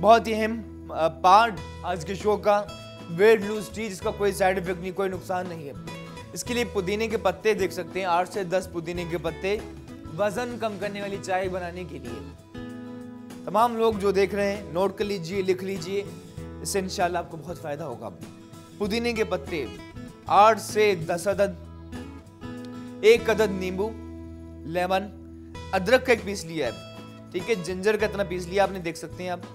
बहुत ही अहम पार्ट आज के शो का, वेट लूज टी, जिसका कोई साइड इफेक्ट नहीं, कोई नुकसान नहीं है। इसके लिए पुदीने के पत्ते देख सकते हैं, 8 से 10 पुदीने के पत्ते वजन कम करने वाली चाय बनाने के लिए। तमाम लोग जो देख रहे हैं नोट कर लीजिए, लिख लीजिए, इससे इंशाल्लाह आपको बहुत फायदा होगा। पुदीने के पत्ते 8 से 10 अदद, 1 अदद नींबू, लेमन, अदरक का एक पीस लिया है, ठीक है, जिंजर का इतना पीस लिया आपने, देख सकते हैं आप,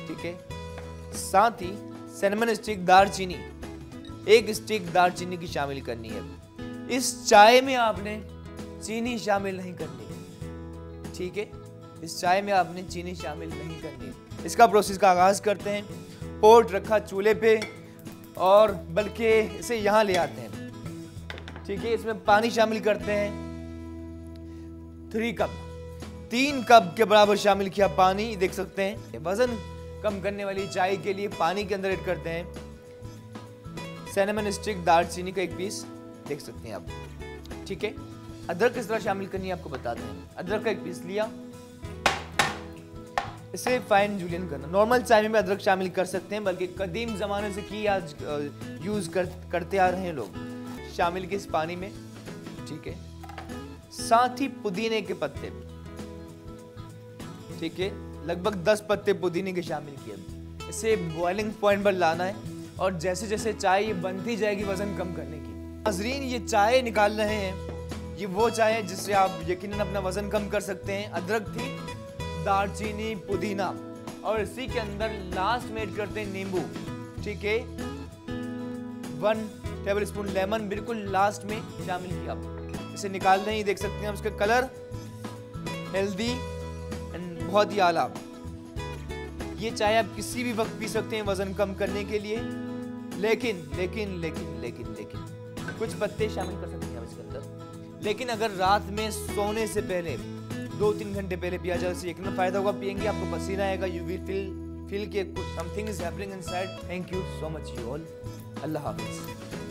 ठीक है। साथ ही सिनेमन स्टिक, दालचीनी, 1 स्टिक दालचीनी की शामिल करनी है। इस चाय में आपने चीनी शामिल नहीं करनी है, ठीक है, इस चाय में आपने चीनी शामिल नहीं करनी है। इसका प्रोसेस का आगाज करते हैं। पोट रखा चूल्हे पे और बल्कि इसे यहाँ ले आते हैं, ठीक है। इसमें पानी शामिल करते हैं 3 कप, 3 कप के बराबर शामिल किया पानी, देख सकते हैं। वजन कम करने वाली चाय के लिए पानी के अंदर ऐड करते हैं सिनेमन स्टिक, दालचीनी का 1 पीस, देख सकते हैं आप, ठीक है। अदरक किस तरह शामिल करनी है आपको बताते हैं। अदरक का 1 पीस लिया, इसे फाइन जूलियन करना। नॉर्मल चाय में अदरक शामिल कर सकते हैं, बल्कि कदीम जमाने से की आज यूज करते आ रहे हैं लोग, शामिल के इस पानी में, ठीक है। साथ ही पुदीने के पत्ते, ठीक है, लगभग 10 पत्ते पुदीने के शामिल किए। इसे बॉइलिंग पॉइंट पर लाना है और जैसे जैसे चाय ये बनती जाएगी वजन कम करने की। नाज़रीन, ये चाय निकाल रहे हैं, ये वो चाय है जिससे आप यकीनन अपना वजन कम कर सकते हैं। अदरक थी, दालचीनी, पुदीना, और इसी के अंदर लास्ट में ऐड करते हैं नींबू, ठीक है, 1 टेबलस्पून लेमन बिल्कुल लास्ट में शामिल किया। इसे निकाल रहे हैं, देख सकते हैं उसका कलर हेल्दी एंड बहुत ही आला। ये चाय आप किसी भी वक्त पी सकते हैं वजन कम करने के लिए, लेकिन लेकिन लेकिन लेकिन लेकिन कुछ पत्ते शामिल कर सकते हैं इसके अंदर। लेकिन अगर रात में सोने से पहले 2-3 घंटे पहले पिया जाए, इससे यकीनन फायदा होगा। पिएंगे आपको पसीना आएगा, यू विल फील के something is happening inside. Thank you so much you all. Allah Hafiz.